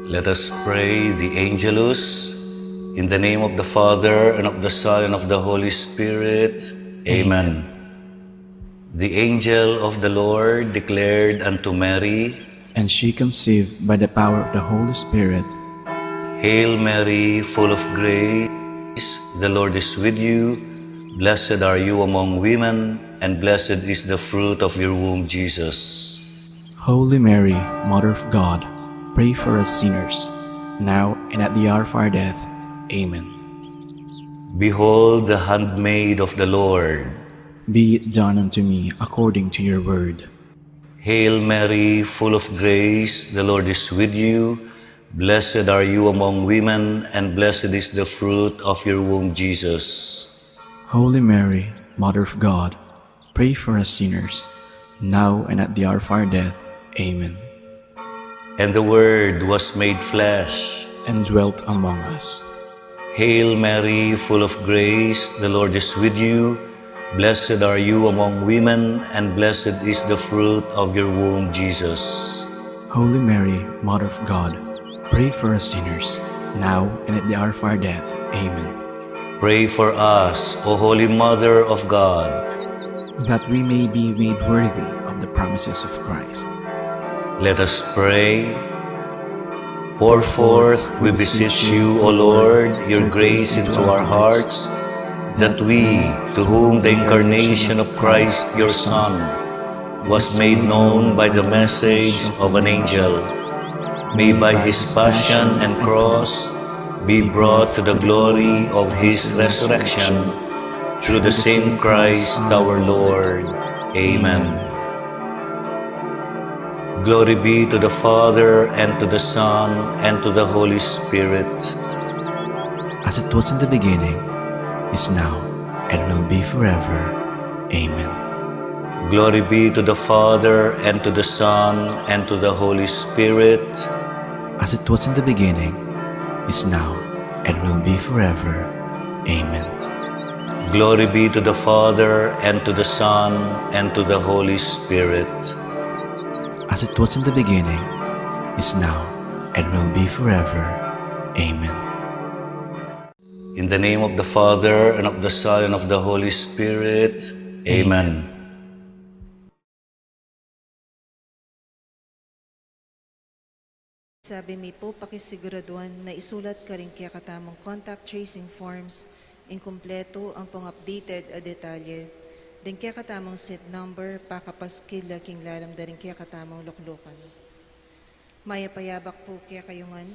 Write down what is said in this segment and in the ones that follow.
Let us pray the Angelus. In the name of the Father, and of the Son, and of the Holy Spirit. Amen. The angel of the Lord declared unto Mary, And she conceived by the power of the Holy Spirit. Hail Mary, full of grace, the Lord is with you. Blessed are you among women, and blessed is the fruit of your womb, Jesus. Holy Mary, Mother of God, pray for us sinners, now and at the hour of our death. Amen. Behold the handmaid of the Lord. Be it done unto me according to your word. Hail Mary, full of grace, the Lord is with you. Blessed are you among women, and blessed is the fruit of your womb, Jesus. Holy Mary, Mother of God, pray for us sinners, now and at the hour of our death. Amen. And the Word was made flesh, and dwelt among us. Hail Mary, full of grace, the Lord is with you. Blessed are you among women, and blessed is the fruit of your womb, Jesus. Holy Mary, Mother of God, pray for us sinners, now and at the hour of our death. Amen. Pray for us, O Holy Mother of God, that we may be made worthy of the promises of Christ. Let us pray. Pour forth, we beseech you, O Lord, your grace into our hearts, that we, to whom the incarnation of Christ your Son was made known by the message of an angel, may by his passion and cross be brought to the glory of his resurrection, through the same Christ our Lord. Amen. Glory be to the Father, and to the Son, and to the Holy Spirit. As it was in the beginning, is now, and will be forever. Amen. Glory be to the Father, and to the Son, and to the Holy Spirit. As it was in the beginning, is now, and will be forever. Amen. Glory be to the Father, and to the Son, and to the Holy Spirit. As it was in the beginning, is now, and will be forever. Amen. In the name of the Father, and of the Son, and of the Holy Spirit. Amen. Sabi mi po, pakisiguraduhan na isulat ka rin kaya katamang contact tracing forms, inkumpleto ang pang-updated a detalye. Din kaya katamang seat number, pakapaskil laking lalam da rin kaya katamang luklukan. Maya payabak po kaya kayungan,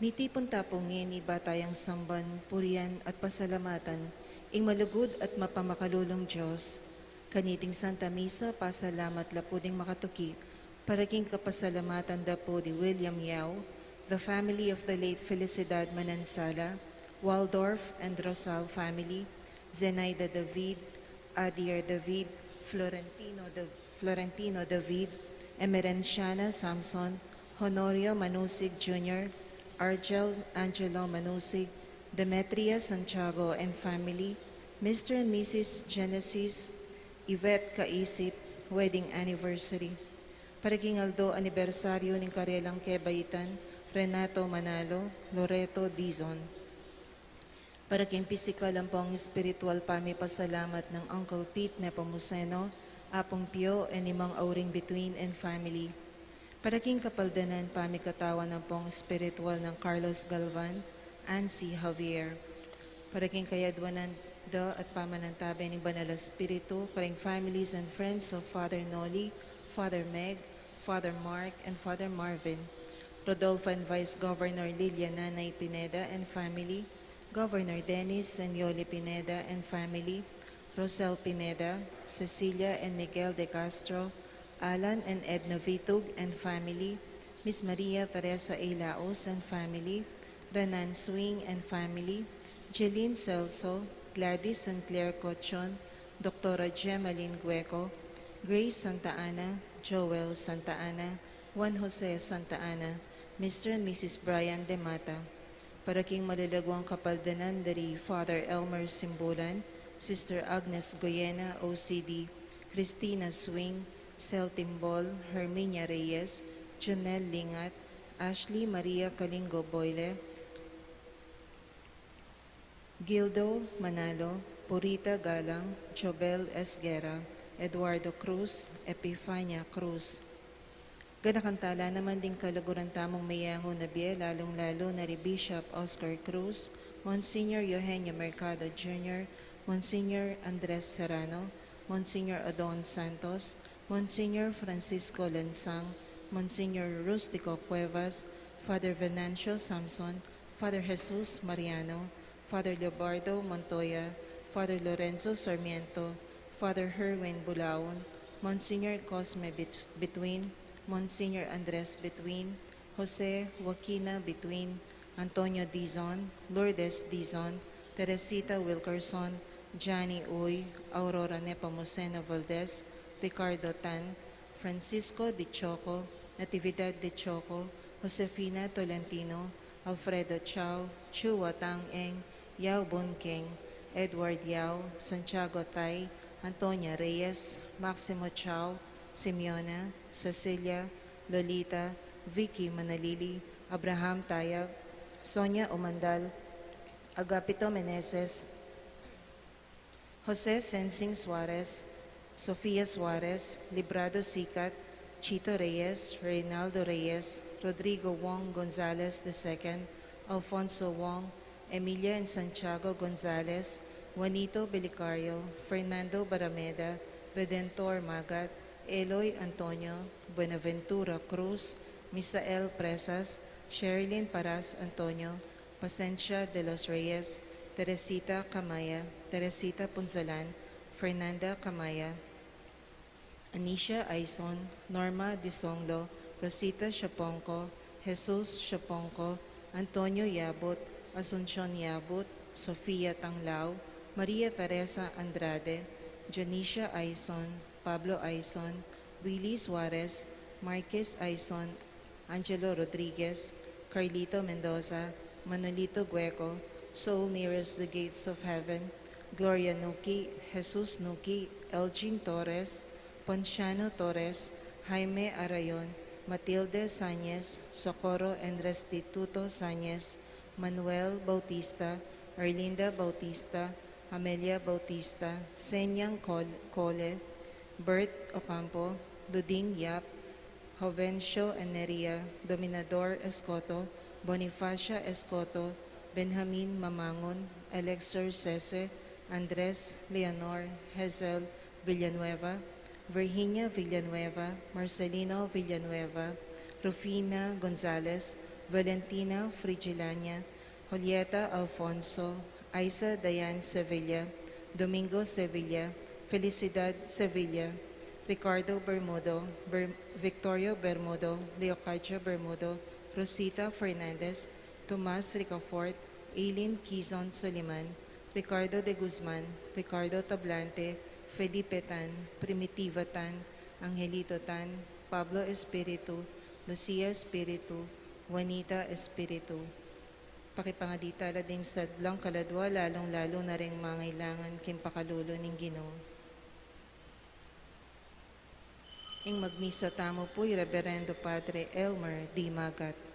mitipon tapong ngeni batayang samban, purian at pasalamatan, ing malugod at mapamakalulong Diyos. Kaniting Santa Misa, pasalamat lapuding makatuki, paraking kapasalamatan da po di William Yao, the family of the late Felicidad Manansala, Waldorf and Rosal family, Zenaida David, Adier David, Florentino David, Emerenciana Samson, Honorio Manusig Jr., Angelo Manusig, Demetria Santiago and family, Mr. and Mrs. Genesis, Yvette Kaisip, wedding anniversary. Paraging Aldo anibersaryo ng Karelang Kebayitan, Renato Manalo, Loreto Dizon. Paraging pisikal ang pong spiritual pasalamat ng Uncle Pete Nepomuceno, Apong Pio, and imang auring between and family. Paraging kapaldanan katawan ng pong spiritual ng Carlos Galvan, Ansi Javier. Paraging kayadwanan da at pamanantabi ng Banal Espiritu, karing families and friends of Father Noli, Father Meg, Father Mark, and Father Marvin. Rodolfo and Vice Governor Lilia Nanay Pineda and family, Governor Dennis and Yoli Pineda and family, Rosel Pineda, Cecilia and Miguel de Castro, Alan and Edna Vitug and family, Miss Maria Teresa A. Laos and family, Renan Swing and family, Jeline Celso, Gladys and Claire Cochon, Dr. Gemaline Gueco, Grace Santa Ana, Joel Santa Ana, Juan Jose Santa Ana, Mr. and Mrs. Brian De Mata. Paraking malalagwang kapaldanan dari Father Elmer Simbulan, Sister Agnes Goyena, OCD, Christina Swing, Cel Timbol, Herminia Reyes, Jonel Lingat, Ashley Maria Kalingo Boyle, Gildo Manalo, Purita Galang, Jobel Esguera, Eduardo Cruz, Epifania Cruz. Ganakantala naman din kalaguran tamong mayango na biye, lalong-lalo na ri Bishop Oscar Cruz, Monsignor Eugenio Mercado Jr., Monsignor Andres Serrano, Monsignor Adon Santos, Monsignor Francisco Lensang, Monsignor Rustico Cuevas, Father Venancio Samson, Father Jesus Mariano, Father Leobardo Montoya, Father Lorenzo Sarmiento, Father Herwin Bulaon, Monsignor Cosme Between, Monsignor Andres Between, Jose Joaquina Between, Antonio Dizon, Lourdes Dizon, Teresita Wilkerson, Johnny Uy, Aurora Nepomuceno Valdez, Ricardo Tan, Francisco Di Choco, Natividad Di Choco, Josefina Tolentino, Alfredo Chao, Chua Tang Eng, Yao Bun King, Edward Yao, Santiago Tay, Antonia Reyes, Maximo Chao, Simeona, Cecilia, Lolita, Vicky Manalili, Abraham Tayag, Sonia Umandal, Agapito Meneses, Jose Sensing Suarez, Sofia Suarez, Librado Sicat, Chito Reyes, Reynaldo Reyes, Rodrigo Wong Gonzalez II, Alfonso Wong, Emilia and Santiago Gonzalez, Juanito Belicario, Fernando Barameda, Redentor Magat, Eloy Antonio, Buenaventura Cruz, Misael Presas, Sherilyn Paras Antonio, Pasencia de los Reyes, Teresita Camaya, Teresita Punzalan, Fernanda Camaya, Anisha Aison, Norma Disonglo, Rosita Shaponco, Jesus Shaponco, Antonio Yabot, Asuncion Yabot, Sofia Tanglao, Maria Teresa Andrade, Janisha Aison, Pablo Aison, Willie Suarez, Marquez Aison, Angelo Rodriguez, Carlito Mendoza, Manolito Gueco, Soul Nearest the Gates of Heaven, Gloria Nuki, Jesus Nuki, Elgin Torres, Ponciano Torres, Jaime Arayon, Matilde Sañez, Socorro and Restituto Sañez, Manuel Bautista, Arlinda Bautista, Amelia Bautista, Senyang Cole, Bert Ocampo, Luding Yap, Jovencio Eneria, Dominador Escoto, Bonifacia Escoto, Benjamin Mamangon, Alexer Sese, Andres Leonor, Hazel Villanueva, Virginia Villanueva, Marcelino Villanueva, Rufina Gonzalez, Valentina Frigilania, Julieta Alfonso, Isa Dayan Sevilla, Domingo Sevilla, Felicidad Sevilla, Ricardo Bermudo, Victorio Bermudo, Leocadio Bermudo, Rosita Fernandez, Tomas Ricafort, Aileen Quizon Soliman, Ricardo de Guzman, Ricardo Tablante, Felipe Tan, Primitiva Tan, Angelito Tan, Pablo Espiritu, Lucia Espiritu, Juanita Espiritu. Pakipangadita la ding sadlang kaladwa, lalong-lalo na ring mangailangan kimpakalulo ning Ginoo. Ing magmisa tamo po, Reverendo Padre Elmer D. Magat.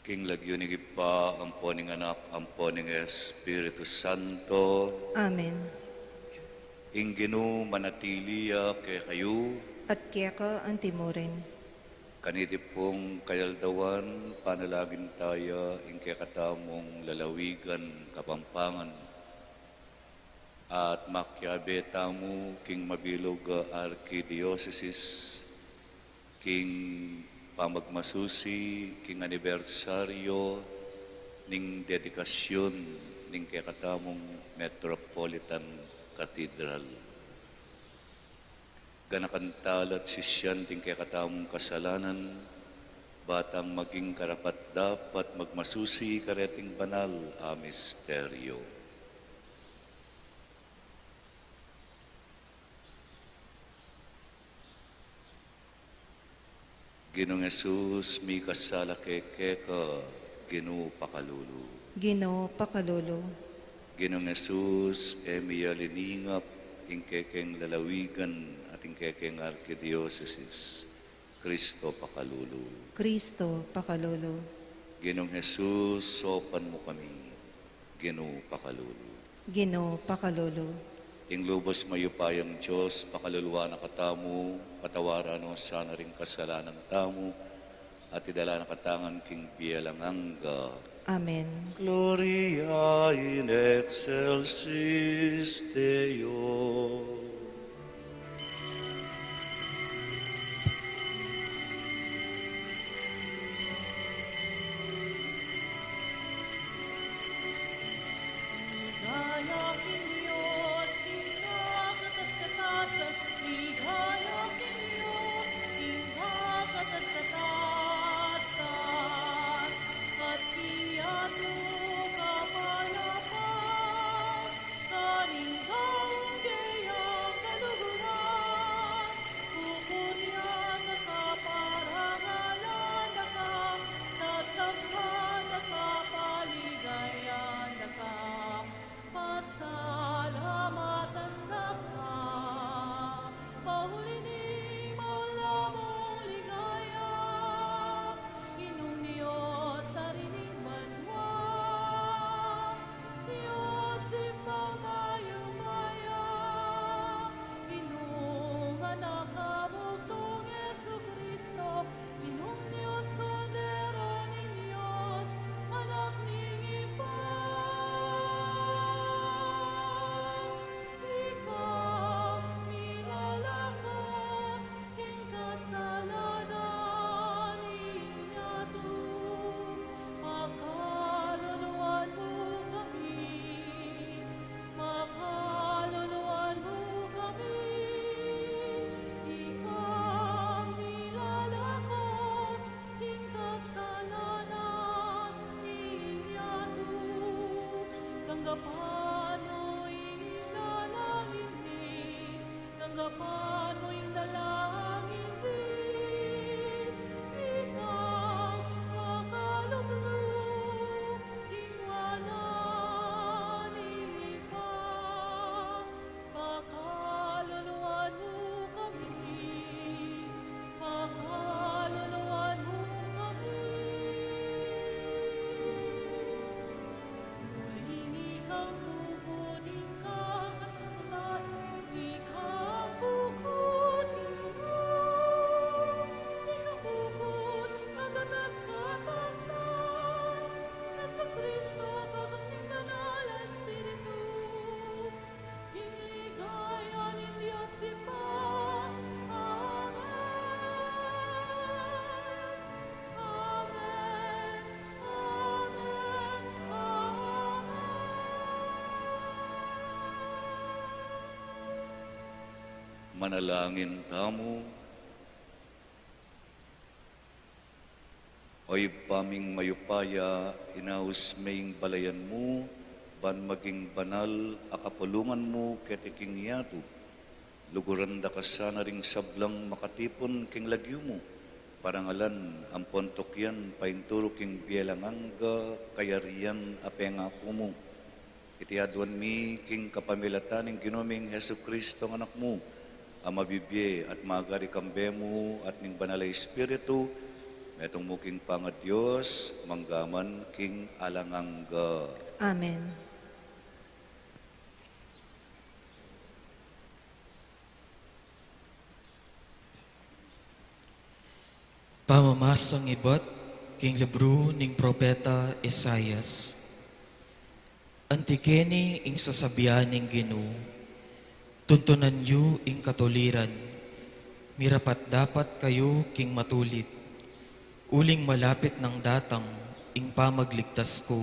King lagyo ni Gipa, ampo ning anak, ampo ning Espiritu Santo, Amen. Ingginu manatiliya kay kayo, At kaya ka ang timurin. kaniti pong kayaldawan, panalagin tayo, ingkay katamong lalawigan, kapampangan, at makyabe tamu, King Mabilog Archdiocese, King pamagmasusi, King anibersaryo, ning dedikasyon, ning kay katamong Metropolitan Cathedral. Ganakantalat sisyan ting kay katamong kasalanan, batang maging karapat dapat magmasusi kareting banal a misteryo. Ginong Jesus, mi kasala keke ka, Ginoo pakalulu. Ginoo pakalolo. Ginong Jesus, emiya liningap, ingkekeng lalawigan at ingkekeng Archdiocese, Kristo pakalulu. Kristo pakalolo. Ginong Jesus, sopan mo kami, Ginoo pakalulu. Ginoo pakalolo. Ing lubos mayupayang Diyos, pakaluluwa na katamu, patawaran o sana ring kasalanan tamu, at idala na katangan king bielanganga. Amen. Gloria in excelsis Deo. Manalangin tamu, oy paming mayupaya, inaus maying balayan mo, ban maging banal, akapulungan mo, ketiking yatu, luguran da ka sana ring sablang makatipon king lagyo mo, parangalan, ang pontok yan, painturo king bielanganga, kayarian, apengako mo, itiadwan mi, king kapamilatan, ing ginoming Hesu Kristo ng anak mo, ang mabibye at magari kambe mo at ning banalay espiritu, Metong muking pangat Diyos, manggaman king alangangga. Amen. Pamamasang ibat king libro ning propeta Isaias. Antikeni ing sasabihan ning Ginoo, tuntunan yu ing katuliran, mirapat dapat kayo king matulit, uling malapit ng datang ing pamagligtas ko,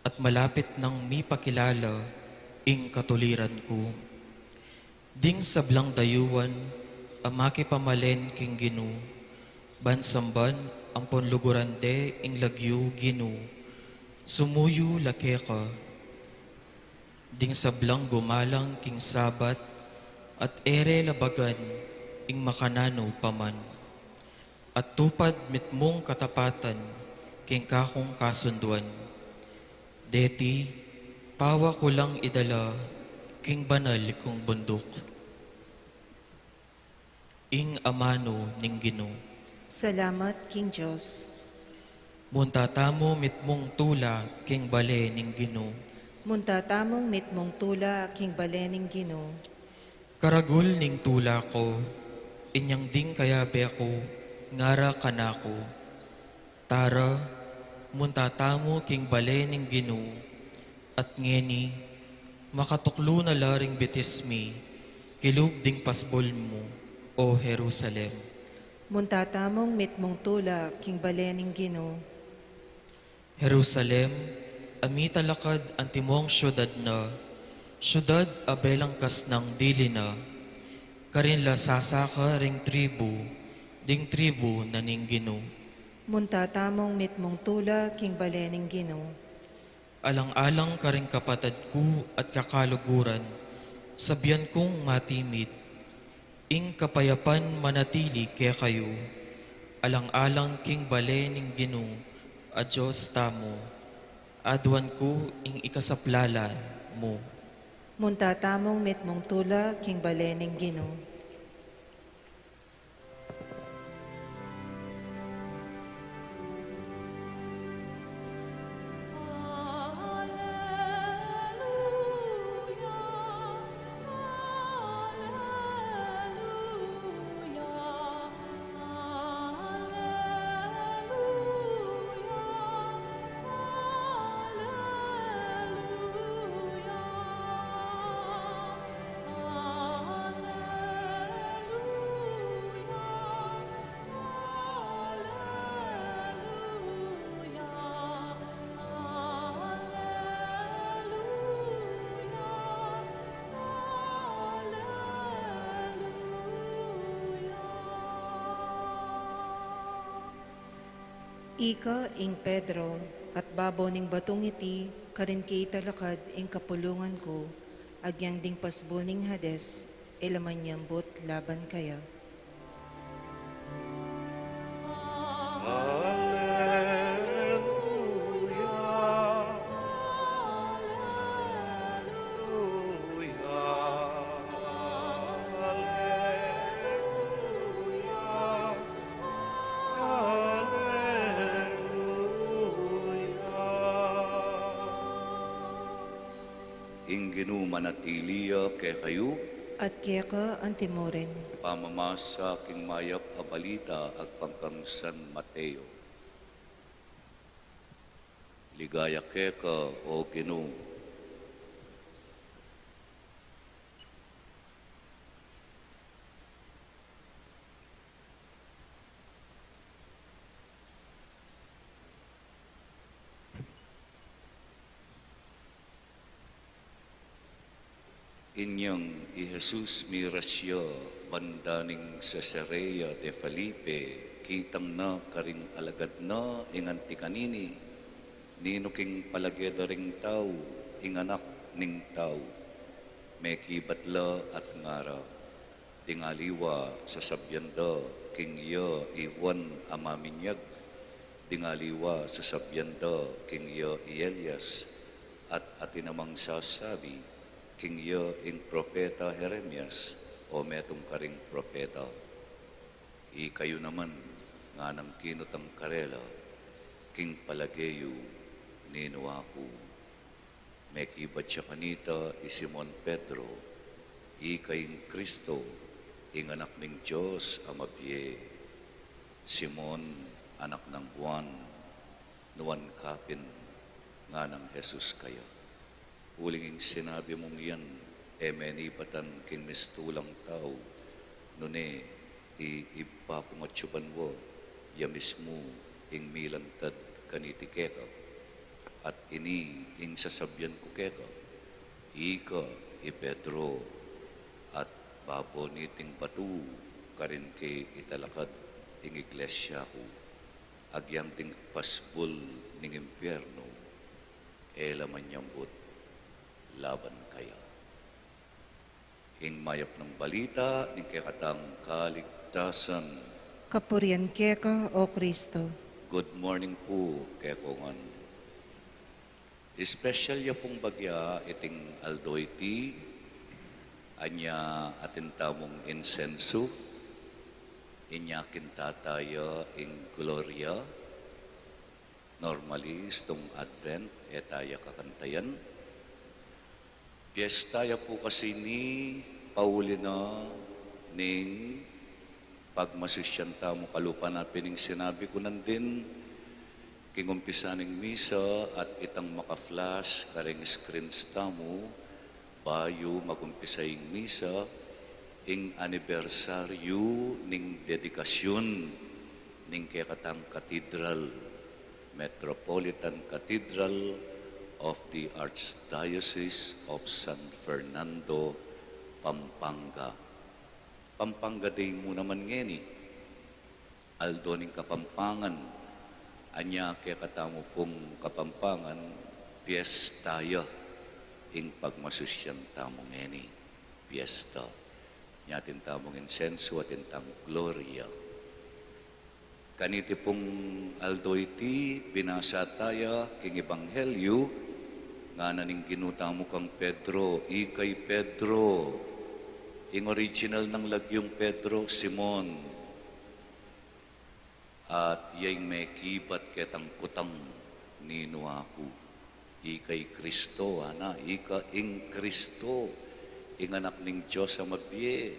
at malapit ng mipakilala ing katuliran ko. Ding sablang dayuan, amaki pamalen king Ginoo, bansamban ang ponlugurande ing lagyo Ginoo, sumuyo lake ka. Ding sablang gumalang king sabat, at ere labagan ing makanano paman. At tupad mitmong katapatan king kakong kasunduan. Deti, pawa ko lang idala king banal kong bundok. Ing amano ning Ginoo. Salamat, King Diyos. Muntatamo mitmong tula king bale ning Ginoo. Muntatamong mitmong tula, King Balening Ginoo. Karagul ning tula ko, inyang ding kayabe ko, ngara kanako. Tara, muntatamo king bale ning Ginoo, at ngeni, makatuklo na laring bitismi, kilub ding pasbol mo, o Jerusalem. Muntatamong mitmong tula, King Balening Ginoo. Jerusalem, amita lakad ang timong syudad na, syudad abelang kas ng dili na, karin la sasaka ring tribu, ding tribu na ning Ginoo. Muntatamong mitmong tula, King Balening Ginoo. Alang-alang karing kapatad ko at kakaluguran, sabyan kong matimid, ing kapayapan manatili kaya kayo, alang-alang king balening Ginoo, a Diyos tamo, adwan ko ing ikasaplala mo. Muntatamong mitmong tula, King Balening Ginoo. Ika ing Pedro, at babaw ning batong iti, karin kita lakad ing kapulungan ko, agyang ding pasbol ning Hades, ilaman nyambot laban kaya. Ginoo manatiliya kay kayo, At kaya ka ang timurin. pamamasa king mayap a balita ag pangkang San Mateo. Ligaya kay ka, o Ginoo. Inyang i-Jesus mirasya bandaning Cesarea de Felipe, kitang na karing alagad na inganti kanini, ninuking palageda ring tao, inganak ning tao, may kibatla at ngara, dingaliwa sa sabyanda, king iya iwan amaminyag, dingaliwa sa sabyanda, king iya Elias, at atinamang sasabi, king yo ing propeta Jeremias o metong karing propeta. Ikayo naman, nga ng kinotang karela, king palageyo, nino ako. May kibat siya kanita, Simon Pedro, ikaying Kristo, ing anak ng Diyos, amabye. Simon, anak ng Juan, nuwan kapin, nga ng Jesus kaya. Ulinging sinabi mong yan, menibatan king mistulang tao, nune, iiba kung atsuban wo, ya mismo, ing milantad kaniti keka. At ini, ing sasabyan ko keka, ika, Pedro, at babo niting batu, karin ke italakad, ing iglesia ko, agyang ting pasbol ning impyerno, laman nyambut, laban kaya. Ing mayap ng balita, ning kekatang kaligtasan. Kapurian keka, O Kristo. Good morning po, kekongan. Espesyal ya pong bagya iting aldoyti, anya atintamong insenso, inyakin tataya ing gloria, normally itong Advent, etaya kakantayan. Piyesta ya po kasi ni Paulina ning pagmasusyanta mo kalupa na pining sinabi ko nandin, kingumpisa ning misa at itang maka-flash karing screens tamo, bayo magumpisa ing misa, ing anibersaryo ning dedikasyon ning kekatang Cathedral, Metropolitan Cathedral of the Archdiocese of San Fernando, Pampanga. Pampanga day mo naman ngeni, aldo ning Kapampangan, anya kaya katamo pong Kapampangan, piyestaya, ing pagmasusyan tamong ngeni, piyesta. Nyatin tamong insenso at intang gloria. Kaniti pong aldo iti, binasa taya, king ebanghelyo, nga naning ginutamo kang Pedro, ikay Pedro, ing original ng lagyong Pedro, Simon, at yay may kibat ketang kutang nino ako, ikay Kristo, ana, ika ing Kristo, ing anak ning Diyos amabye,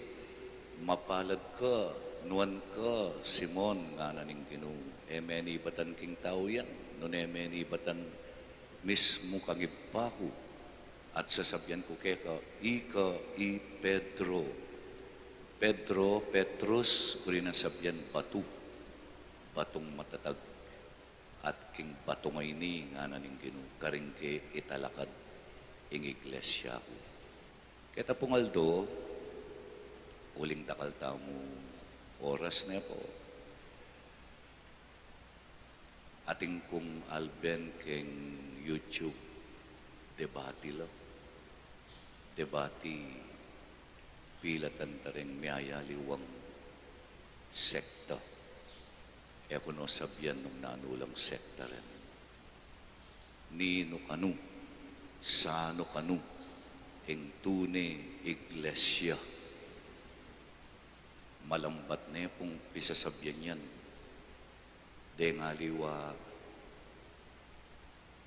mapalad ka, nuan ka, Simon, nga naning Ginoo. Menibatan king tao yan, nun menibatan mismo kang ibaku, at sasabyan ko keka, ika i Pedro. Pedro, Petrus, kuri nasabyan batu, batong matatag, at king batong ay ni, nga naning Ginoo, karingke italakad, ing iglesia ko. Keta pong aldo, uling takal tamo, oras na po. Ating pong alben keng YouTube, debati lang. Debati, pilatan tareng mayayaliwang sekta. E kuno sabyan nung nanulang sekta rin. Nino kanu, sano kanu, ing tune iglesia. Malambat na pong pisasabyan yan. Dengaliwa,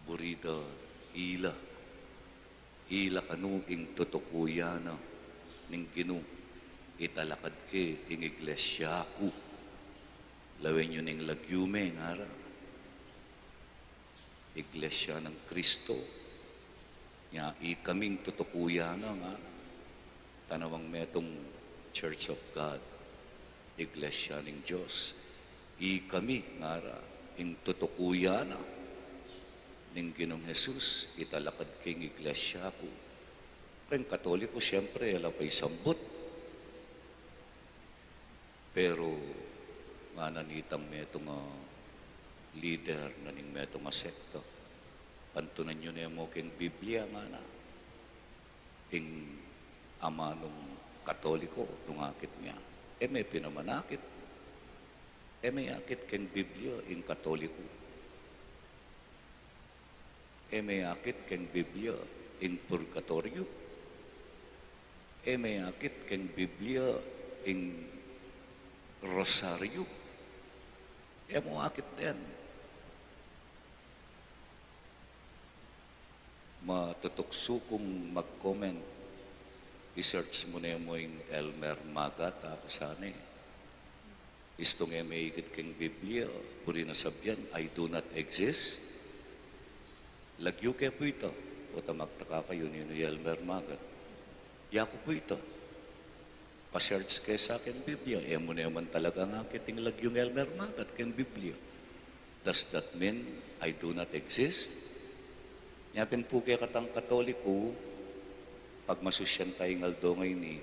burida, ila. Ila kanu ing tutukuyana, ning Ginoo, italakad ke ing iglesia ko. Lawin yun ing lagyume, ngara. Iglesia ng Kristo. Nya, ikaming tutukuyana, ngara. Tanawang metong Church of God, iglesia ng Diyos. Ikami, ngara, ing tutukuyana, ning Ginoong Jesus, italakad king iglesia ko. Ang Katoliko, siyempre, alapay sambot. Pero, nga nanitang metong leader na ning metong sekta, pantunan nyo na mo king Biblia, nga na, ing amanong Katoliko, nungakit niya. May pinamanakit. May akit king Biblia, ing Katoliko. May akit king Biblia, ing purgatorio. May akit king Biblia, ing rosaryo. mo akit din. Matutukso kung mag-comment, i-search mo na mo yung Elmer Magat, ako sana Istong may ikit keng Biblia, puri na sabyan, I do not exist. Lagyo kaya po ito. O tamagtaka kayo ni Elmer Magat. Yako po ito. Pa-search kayo sa akin Biblia. Mo na naman talaga nga kiting lagyong Elmer Magat keng Biblia. Does that mean I do not exist? Yapin po kaya katang Katoliko, pag masusyan tayong aldongay ni,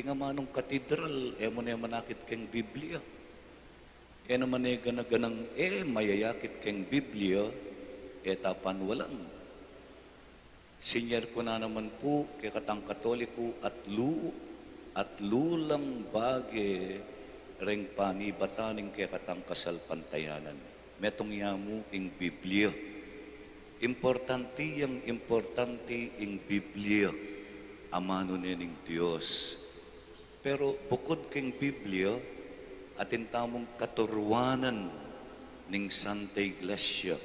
nga manong katedral, mo na naman nakit keng Biblia. Naman ganaganang, mayayakit keng Biblia, tapan walang. Sinyer ko na naman po, kay katang Katoliko, at lulang bagi, reng panibataning kay katang kasalpantayanan. Metong yamu ing Biblia. Importante ing Biblia, amano nining Diyos. Pero bukod keng Biblia, atin tamong katuruanan ning Santa Iglesia.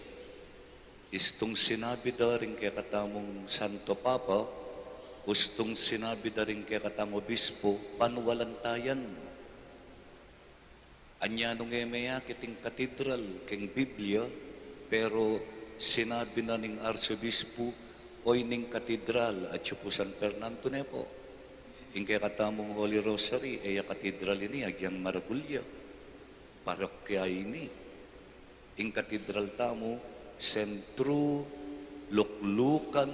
Istong sinabi da rin kay katamong Santo Papa, ustong sinabi da rin kay katamong Obispo, panwalantayan. Anya nung mayakit ing katedral keng Biblia, pero sinabi na ning Arsobispo, oy ning katedral at siya po San Fernando Nepo. Ing kay katamong Holy Rosary, katedral ini, agyang Maragulya. Parokya ini. Ing katedral tamo, sentro, luklukan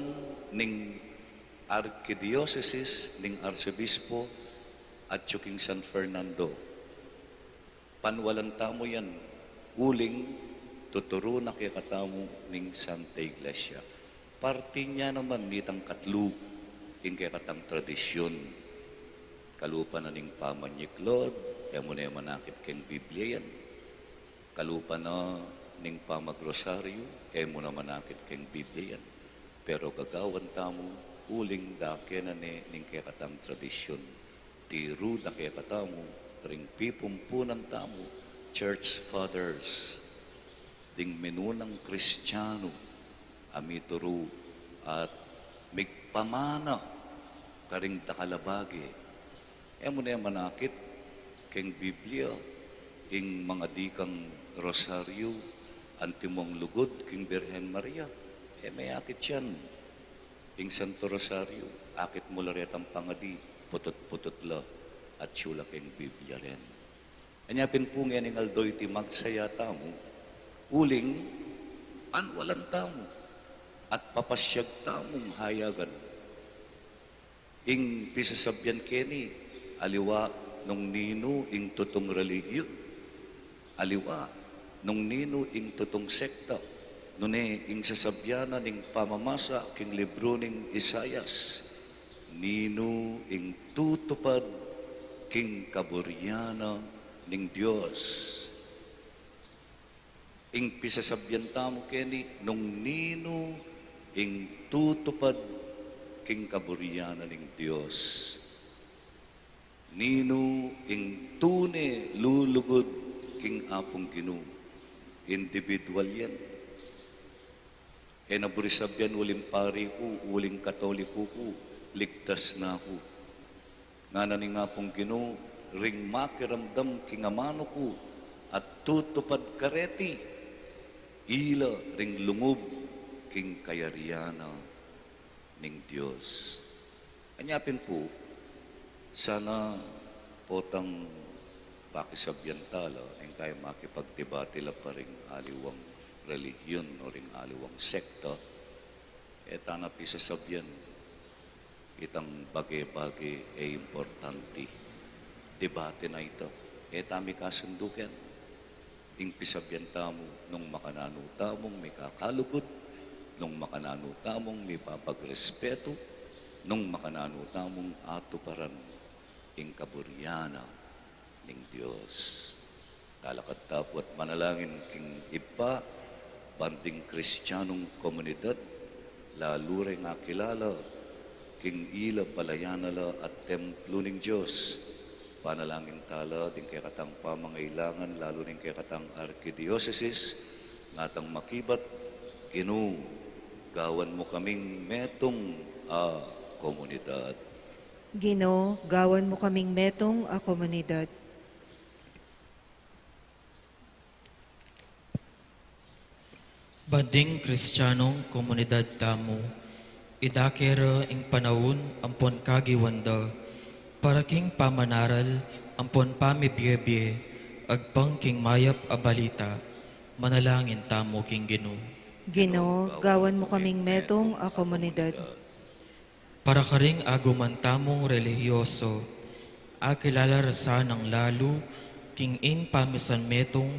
ning Archdiocese, ning Arsobispo, at King San Fernando. Panwalan tamo yan, uling, tuturo na kay katamo ning Santa Iglesia. Parte niya naman nitang katlu, ing kay katang tradisyon. Kalupa na ning pamanyiklod, mo na manakit keng Biblia yan. Kalupa na ning pamagrosaryo, mo na manakit keng Biblia yan. Pero gagawan tamo, uling dake na ning kay katang tradisyon. Tiru da kay katamo, ring pipumpunan tamo, church fathers, ding menunang Kristiyano, amituro, at migpamana, karing takalabagi, mo na manakit keng Biblia, ing mga dikang rosaryo, antimong lugod, king Birhen Maria, may akit yan. Ing Santo Rosario, akit mo laret ang pangadi, putot-putot la, at siyula keng Biblia rin. Anyapin po nga ning aldoy ti magsaya tamo, uling, anwalan tamo, at papasyag tamong hayagan. Ing pisasabyan keni, aliwa nung nino ing tutong religiyon, aliwa nung nino ing tutong sekta, nune ing sasabyana ning pamamasa king libro ning Isayas, nino ing tutupad king kaburyana ning Diyos. Ing pisasabyan tamo keni, nung nino ing tutupad king kaburyana ning Diyos. Nino ing tune lulugod king apong Ginoo. Individual yan. Naburisabyan uling pari ko, uling Katoliko ko, ligtas na ko. Nga na ning apong Ginoo, ring makiramdam king amano ko, at tutupad kareti, ila ring lungob king kayariana ning Diyos. Anyapin po, sana potang pakisabyan tala ang kaya makipagdebate la pa rin aliwang relihiyon o rin aliwang sekta, tanap isasabyan itang bagay-bagay importante. Debate na ito. Tami kasundukan. Ing pisabyan tamo nung makanano tamong may kakalugod, nung makanano tamong may papagrespeto, nung makanano tamong atuparan ing kaburyana ning Diyos. Talakad tapo at manalangin king iba, banding Kristiyanong komunidad, lalo rin nga kilala, king ila palayanala at templo ning Diyos, panalangin tala, din kay katang pamangailangan, lalo din kay katang arkidiocese, natang makibat, Ginoo, gawan mo kaming metong komunidad. Ginoo, gawan mo kaming metong a komunidad. Banding Kristiyanong komunidad tamo, idakera ing panahon ampon kagiwanda, para king pamanaral ampon pamibiyebye, agpang king mayap a balita, manalangin tamo king Ginoo. Ginoo, gawan mo kaming metong a komunidad. Para karing aguman tamong relihiyoso, akilala rasa ng lalo, king in pamisan metong,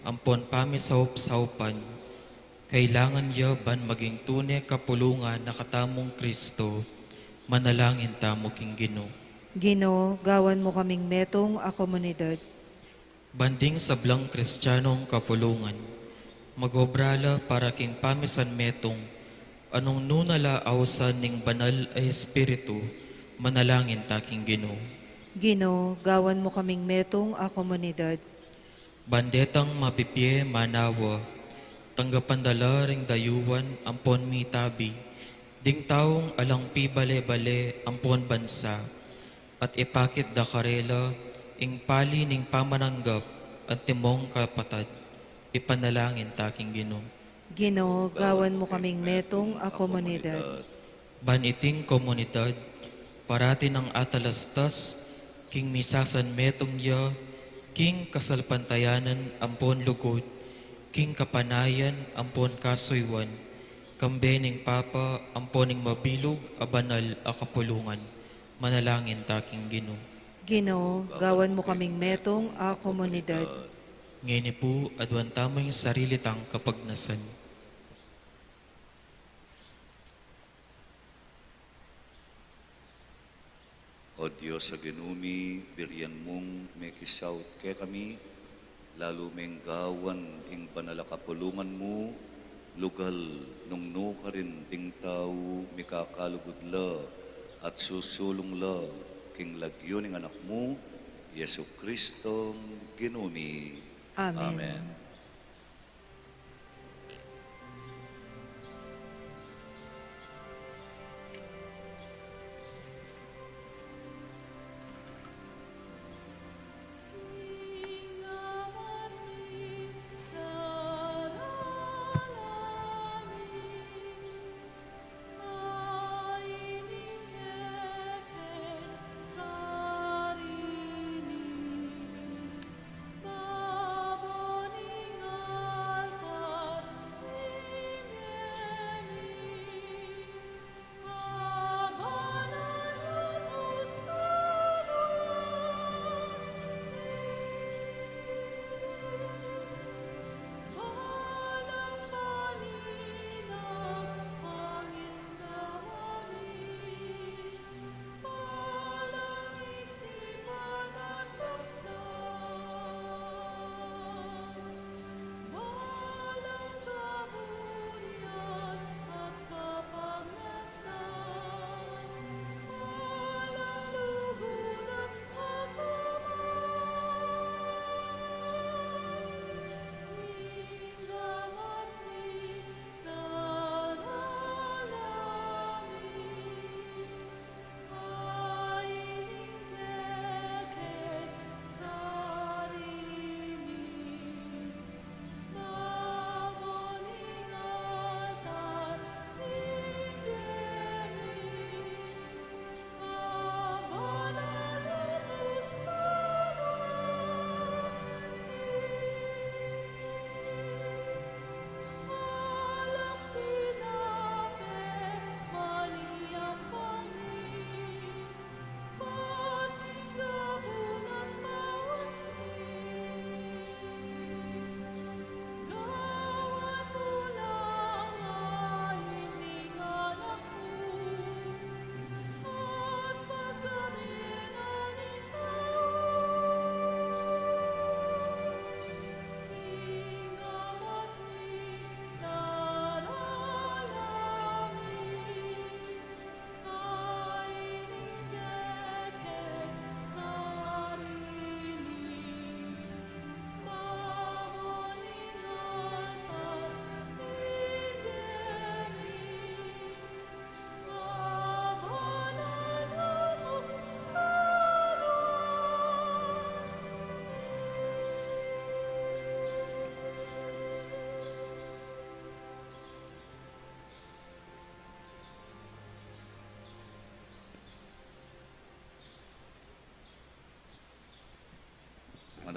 ampon pamisaup-saupan, kailangan ya ban maging tunay kapulungan na katamong Kristo, manalangin tamo king Ginoo. Ginoo, gawan mo kaming metong a komunidad. Banding sablang Kristiyanong kapulungan, magobrala para king pamisan metong, anong nunala awsan ning banal ay Espiritu, manalangin taking Ginoo. Ginoo, gawan mo kaming metong a komunidad. Bandetang mapipye manawa, tanggapan dala ring dayuan ampon mitabi, ding taong alang pibale-bale ampon bansa, at ipakit da karela, ing pali ning pamananggap at timong kapatad, ipanalangin taking Ginoo. Ginoo, gawan mo kaming metong a komunidad. Baniting komunidad, parati ng atalastas, king misasan metong ya, king kasalpantayanan ampon lugod, king kapanayan ampon kasuywan, kambening papa amponing mabilog a banal a kapulungan, manalangin taking Ginoo. Ginoo, gawan mo kaming metong a komunidad. Ngayon po, adwan tamo yung sarili tang kapagnasan. O Diyos sa ginumi, biriyan mong may kisaw kay kami, lalo meng gawan ing banala kapulungan mo, lugal nung no ka rin ding tao, mikakalugod la at susulong la, king lagyo ning anak mo, Yesu Kristong ginumi. Amen. Amen.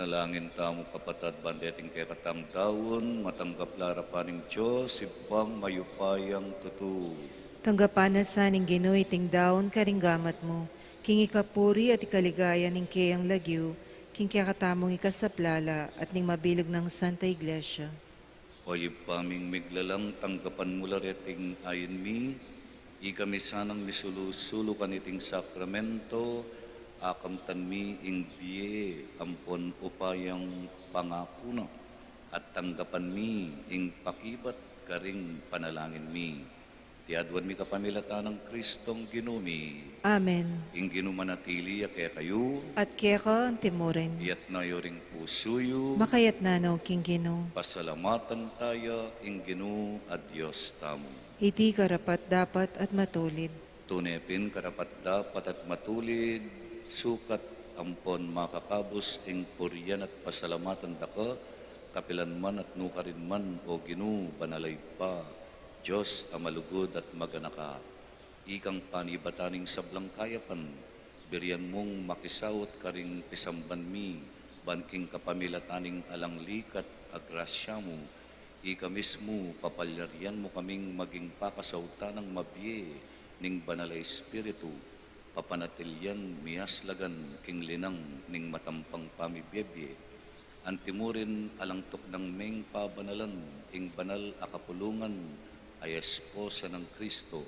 Manalangin tamo kapatad bandeting kay katang daon, matanggap larapaning Diyos, ibang mayupayang tutu. Tanggapan na sa ning Ginoo iting daon karinggamat mo, king ikapuri at ikaligaya ning kayang lagyo, king kakatamong ikasaplala at ning mabilog ng Santa Iglesia. Oyib paming miglalang tanggapan mula reting ayon mi, ikami sanang misulusulo kaniting sakramento, akamtan mi ing biye ampon upayang pangakuna, at tanggapan mi ing pakibat karing panalangin mi. Tiadwan mi kapamilatan ng Kristong ginumi, Amen. ing ginumanatili kaya kayo, At kaya ang timurin, iyat na yoring pusuyo, makayat nanaw king Ginoo. pasalamatan tayo ing ginu at Diyos tamo. Iti karapat dapat at matulid. Tunepin karapat dapat at matulid, sukat ampon makakabos ing puryan at pasalamatan daka, kapilan man at nukarin man o ginu banalay pa, Diyos amalugod at maganaka. Ikang panibataning sablang kayapan, birian mong makisawot karing pisamban mi, banking kapamilataning alang likat agrasya mo, ika mismo papalyarian mo kaming maging pakasauta ng mabiye ning banalay espiritu, papanatilyan miyaslagan king linang ning matampang pamibiyebye, antimurin alangtok ng meng pabanalan ing banal akapulungan ay esposa ng Kristo,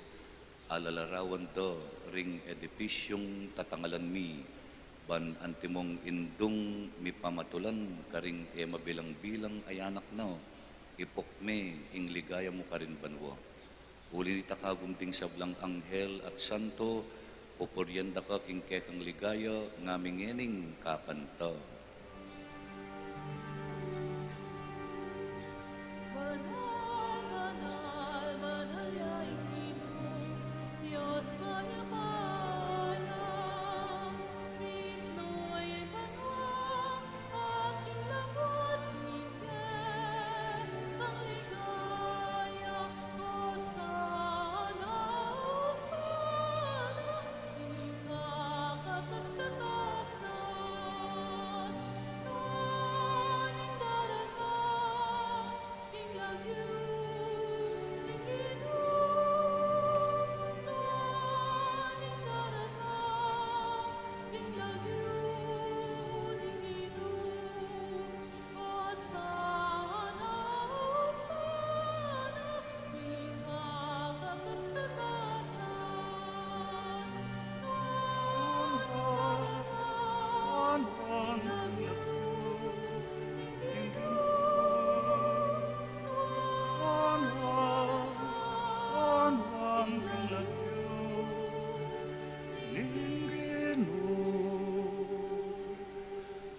alalarawan do ring edipisyong tatangalan mi, ban antimong indung mi pamatulan karing mabilang-bilang ay anak na, ipokme ing ligaya mo karin banwa. Uli ni takagumting sablang anghel at santo, pupuryanda ka king kekang ligaya, ngaming ening kakanta.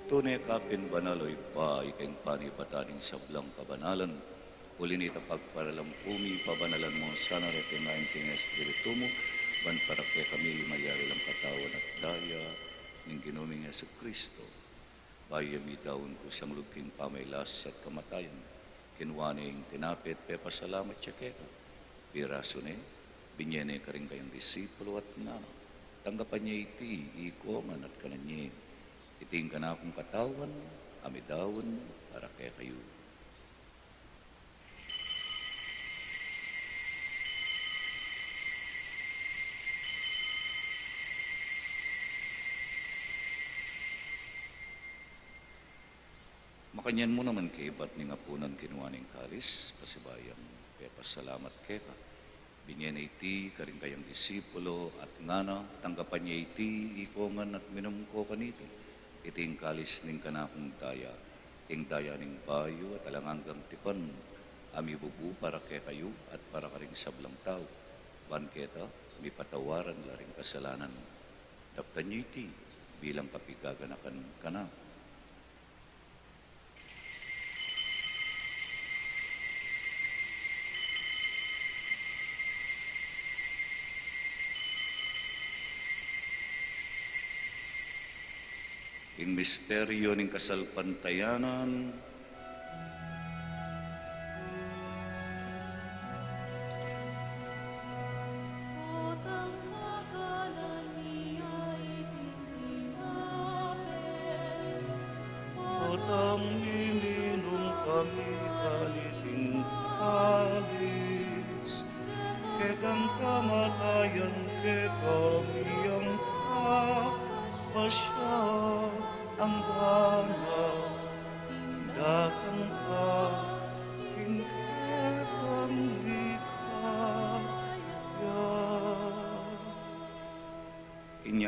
Tunay kapin banaloy pa, ikaing panibataning sablang kabanalan. Ulinita pagparalampumi, pabanalan mo sana retinayin king Espiritu mo, ban para kaya kami mayari lang katawan at daya, ng ginuming Yesu Kristo. Bayami daon ko siyang lugking pamaylas at kamatayan, kinwaning tinapit, pepasalamat siya keka. Piraso ne, binyene ka rin kayong disipulo at na, tanggapan niya iti, ikongan at kananye. Iting ka na akong katawan, amidawon, para kaya kayo. Makanyan mo naman kay ba't ni nga punan kinuha ng kalis, pasibayang pepasalamat keka. Binyan iti, karing kayang disipulo at ngana, tanggapan niya iti, ikongan at minum ko kaniti. Iting kalis ning kanakong daya, ing daya ning bayo at alanganggang tipan, ami bubu para kay kayo at para karing sablang tao. Banketa, mi patawaran laring kasalanan. Daptan niyo iti, bilang kapigaganakan kana. Ing misteryo ning kasalpantayanan,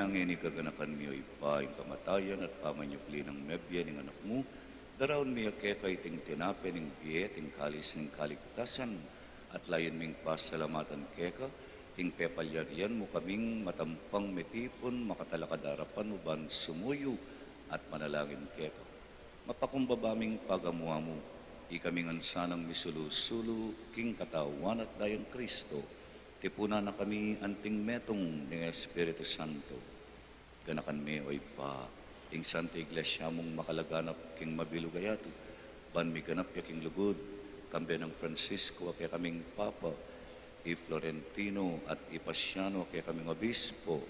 Nangini kaganakan mi pa yung kamatayan at pamanyupli ng mebya ng anak mo. Daraon mi keka iting tinape ng biye, ting kalis ng kaligtasan at layan ming pasalamatan keka. Ting pepalyarian mo kaming matampang metipon, makatalakadarapan mo ban sumuyo at manalangin keka. Mapakumbabaming pagamuha mo, ikaming ansanang misulu-sulu, king katawan at dayang Kristo, tipuna na kami anting metong ng Espiritu Santo. Ganakan mi oy pa, ing Santa Iglesia mong makalaganap king mabilugayato, ban mi ganap ya king lugod, kambe ng Francisco kaya kaming Papa, i Florentino at i Pasiano kaya kaming Obispo,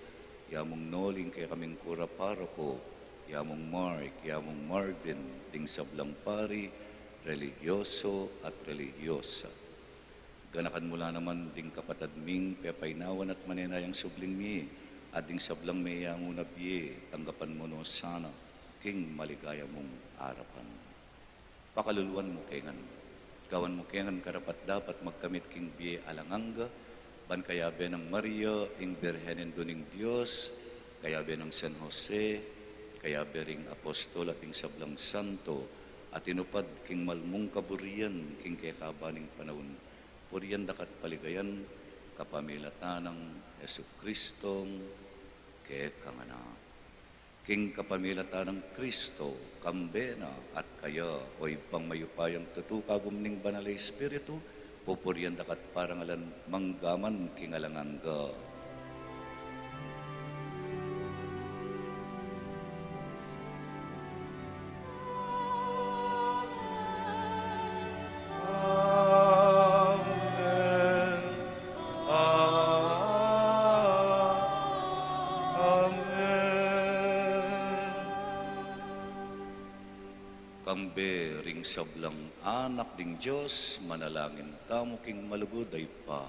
yamong Noling kaya kaming Kura Paroko, yamong Mark, yamong Marvin, ding sablang pari, religyoso at religyosa. Ganakan mula naman ding kapatad ming pepainawan at manenayang subling mi, at ding sablang may yango na biye, tanggapan mo no sana, king maligaya mong arapan. Pakaluluan mo kengan, gawan mo kengan karapat dapat magkamit king biye alanganga, ban kayabe ng Maria, ing Birhenin duning Diyos, kayabe ng San Jose, kayabe ring Apostol at ing sablang Santo, at inupad king malmong kaburian, king kekabaning panahon, purian dakat paligayan, kapamilatan ng Yesu Kristong kekanganak. King kapamilatan ng Kristo, kambena at kaya, o ibang mayupayang tutukagum ning banal Espiritu, pupurian dakat parangalan manggaman king alanganga. Kambe ring sablang anak ding Diyos, manalangin tamo king malugod ay pa.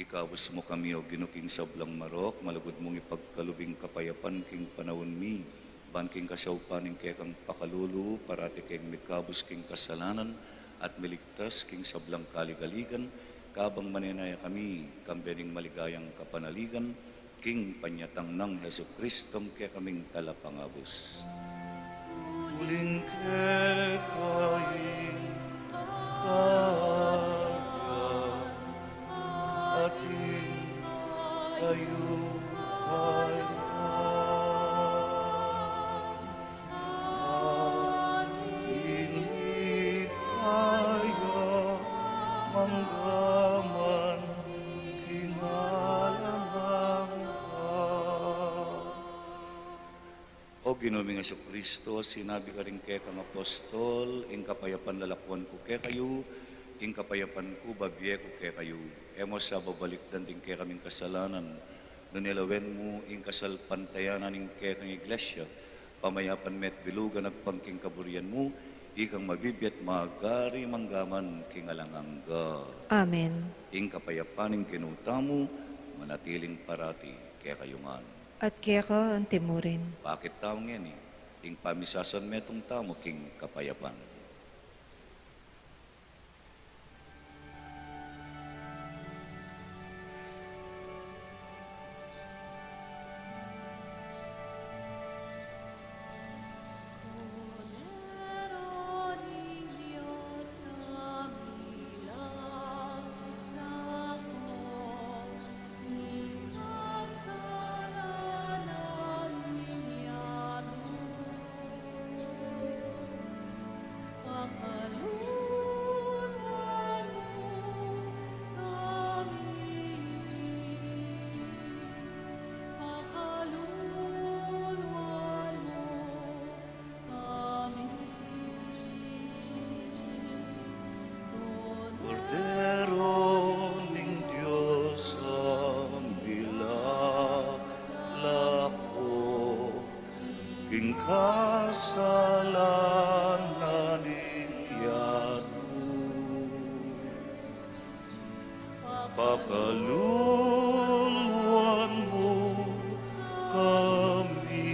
Ikawos mo kami o ginuking sablang marok, malugod mong ipagkalubing kapayapan king panahon mi, ban king kasawpaning kekang pakalulu, parati king mikabos king kasalanan, at miligtas king sablang kaligaligan, kabang manenaya kami, kambening maligayang kapanaligan, king panyatang ng Hesu Kristong kekaming talapangabos. Uling kekain, ating kayo ay hindi kaya manggaman kingalangan O Ginoong Jesucristo, sinabi ka rin kay kang apostol, ing kapayapan lalakwan ko kay kayo, ing kapayapan ko babiye ko kay kayo. Emo sa babalikdan din kay kaming kasalanan. Nunilawen mo ing kasal pantayanan ing kay kang iglesia. Pamayapan met bilugan nagpangking kaburian mo. Ikang mabibiyat magari manggaman king alangangga. Amen. Ing kapayapan ing kinuta mo, manatiling parati kay kayungan. At kaya ka ang timurin. Bakit taong yan ing pamisasan metong tamo king kapayapan. Cordero ning Diyos ang nilalako, king kasalanan yatu. Pakaluluan mo kami,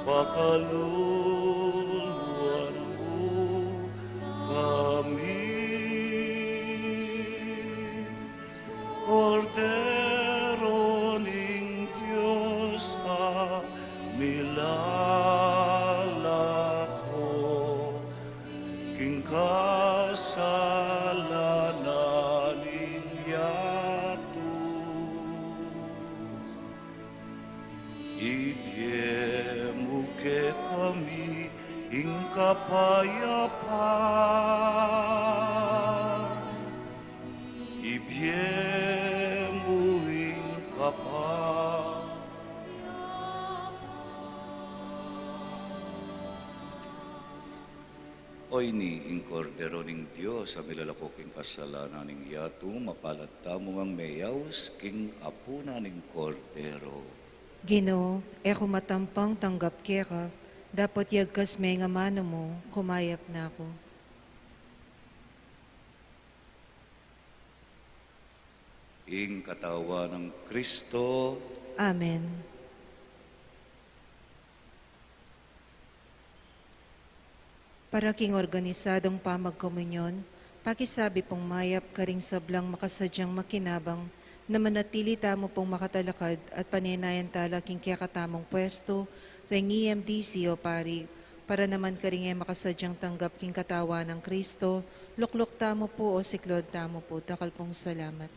pakaluluan mo kami. Cordero ning Diyos ang nilalako, king kasalanan yatu. Ibiyemo ke kami ing kapayapaan, ibiyemo ing kapayapaan. Oy ni ing kordero ning Dios sa milalako king kasalanan ning yatu, mapalad tamo ang mayaws king apuna ning kordero. Ginoo, eko matampang tanggap kaya ka, dapat yagkas may nga mano mo, kumayap na ako. Ing katawa ng Kristo, Amen. Para king organisadong pamagkomunyon, pakisabi pong mayap karing sablang makasadyang makinabang na manatili tamo pong makatalakad at paninayan tala king kaya katamong pwesto, ring EMDC o pari, para naman karing makasadyang tanggap king katawa ng Kristo, luklok tamo po o siklod tamo po, takal pong salamat.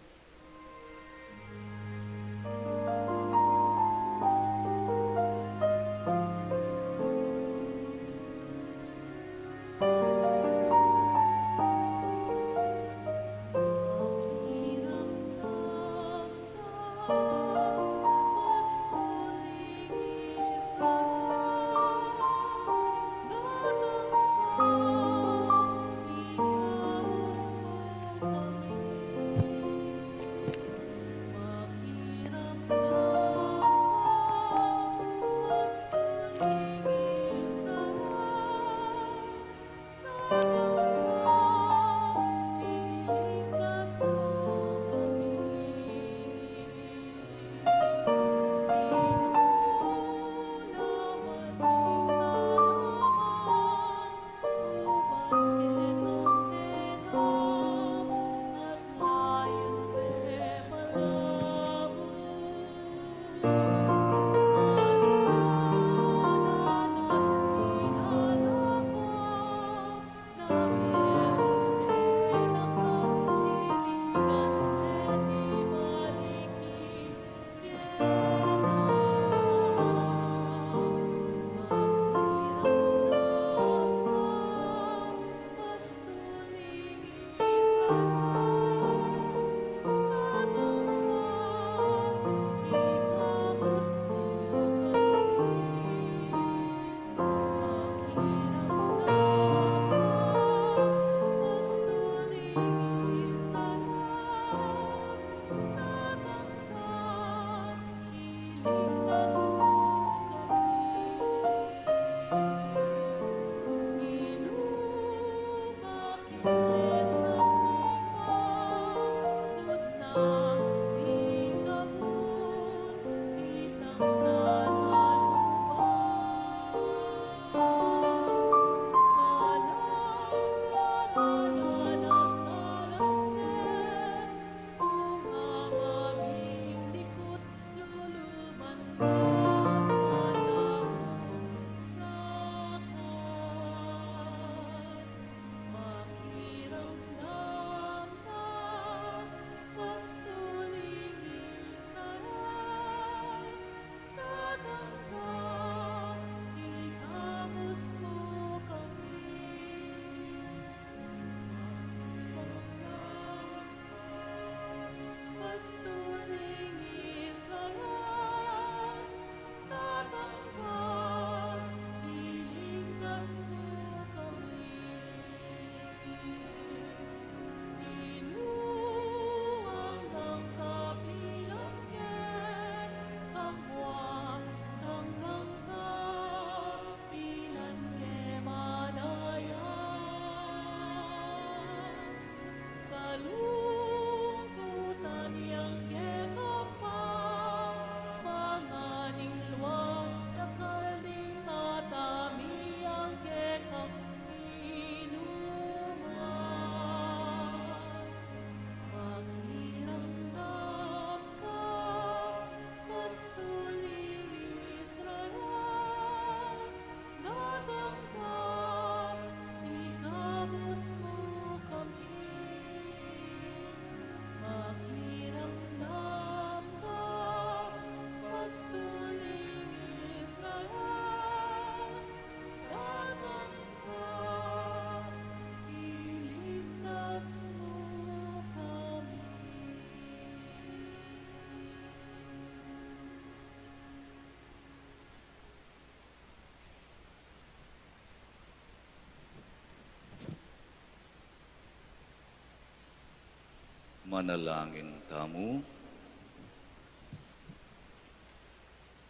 Manalangin tamo.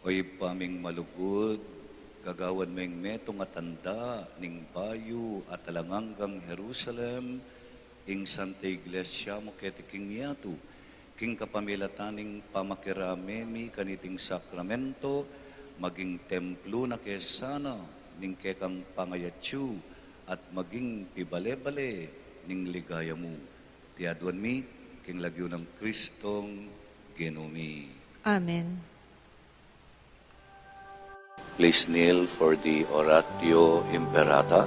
Oy paming malugod, gagawan meng metong atanda ning bayo at alanganggang Jerusalem, ing Santa Iglesia mo ketiking yatu, king kapamilataning pamakiramemi kaniting sakramento, maging templo na kesana, ning kekang pangayatsu, at maging pibale-bale ning ligaya mo. Tiadwan mi, king lagyo ng Kristong Ginumi. Amen. Please kneel for the Oratio Imperata.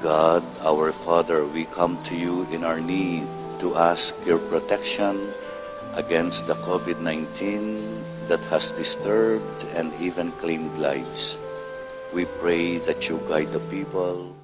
God, our Father, we come to you in our need to ask your protection against the COVID-19 that has disturbed and even claimed lives. We pray that you guide the people.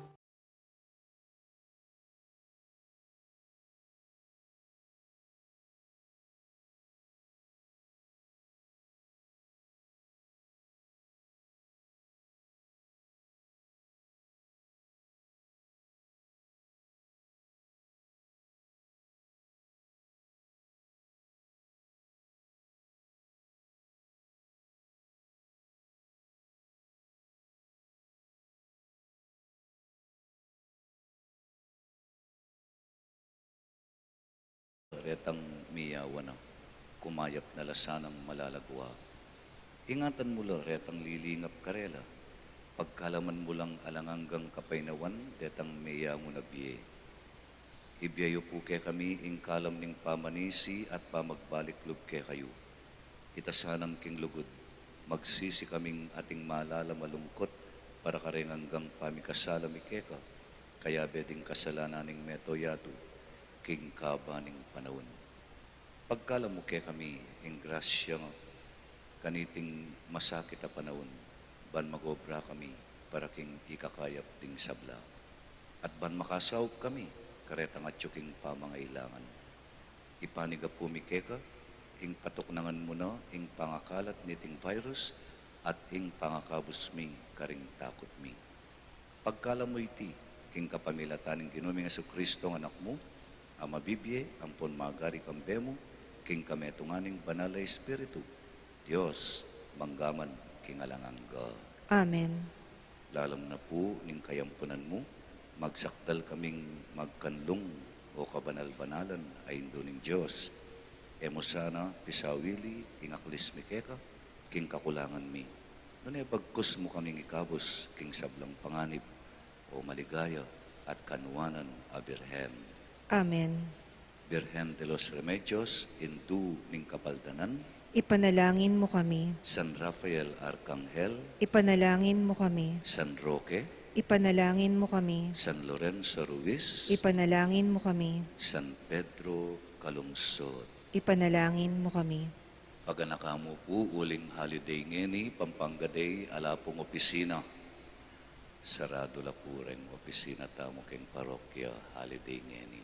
Retang miyawan na, kumayap na lasanang malalagwa. Ingatan mo la, retang lilingap karela. Pagkalaman mo lang alanganggang kapainawan, retang miya mo na biye. Ibiyayo po kay kami, ingkalam ning pamanisi at pamagbaliklog kay kayo. Itasanang king lugod, magsisi kaming ating malala malungkot, para karenganggang pamikasalami keka, kaya beding kasalanan ning metoyado, king kabaning panahon. Pagkala mo kay kami, ing grasya nga, kaniting masakit a panahon, ban magobra kami, para king ikakayap ding sabla. At ban makasawag kami, karetang at king pamangailangan. Ipaniga po mi keka, ing patuknangan mo na, ing pangakalat niting virus, at ing pangakabus mi, karing takot mi. Pagkala mo iti, king kapamilataning Ginuming Jesucristo ng anak mo, ang mabibye, ampon magari kambemo, king kametunganing banal na Espiritu, Diyos, manggaman, king alangangga. Amen. Lalam na po, ning kayampunan mo, magsakdal kaming magkanlong o kabanal-banalan ay induning Diyos. Emo sana, pisawili, ingaklis mi keka, king kakulangan mi. Nunay pagkus mo kaming ikabos, king sablang panganib, o maligaya, at kanuanan a Birhen. Amen. Birhen de los Remedios, indu ning kapaldanan, Ipanalangin mo kami. San Rafael Arcangel, Ipanalangin mo kami. San Roque, Ipanalangin mo kami. San Lorenzo Ruiz, Ipanalangin mo kami. San Pedro Calungsod. Ipanalangin mo kami. Paganaka mo po uling holiday ngeni, Pampanga Day, alapong opisina. Sarado la po rin opisina tamo keng parokya holiday ngeni.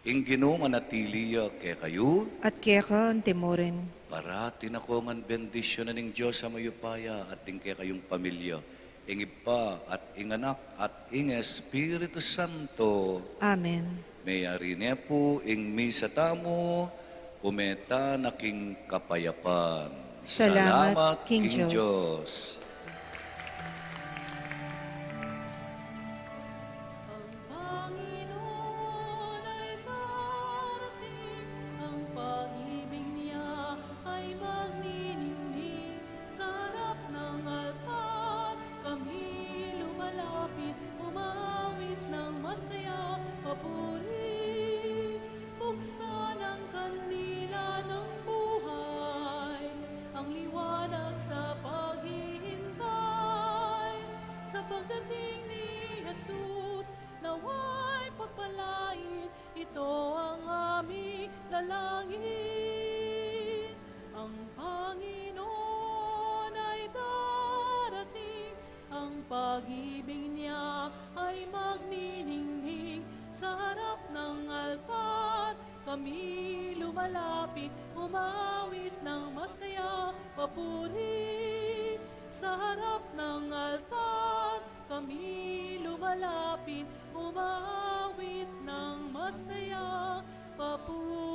Ingino manatiliya kay kayo, At kaya ka ang timorin. para tinakongan bendisyon na ning Diyos sa mayupaya at ing kay kayong pamilya. Ing Ipa at ing Anak at ing Espiritu Santo. Amen. Mayari niya po ing misa tamo, umeta na king kapayapan. Salamat, King Diyos. Panginoon ay darating, ang pag-ibig niya ay magniningning. Sa harap ng altar, kami lumalapit, umawit ng masaya, papuri. Buksan ang kandila ng buhay, ang liwanag sa paghihintay. Sa pagdating ni Jesus, naway pagpalain, ito ang aming dalangin. Ang Panginoon ay darating, ang pag-ibig niya ay magniningning. Sa harap ng altar, kami lumalapit, umawit ng masaya, papuri. Sa harap ng altar, kami lumalapit, umawit ng masaya, papuri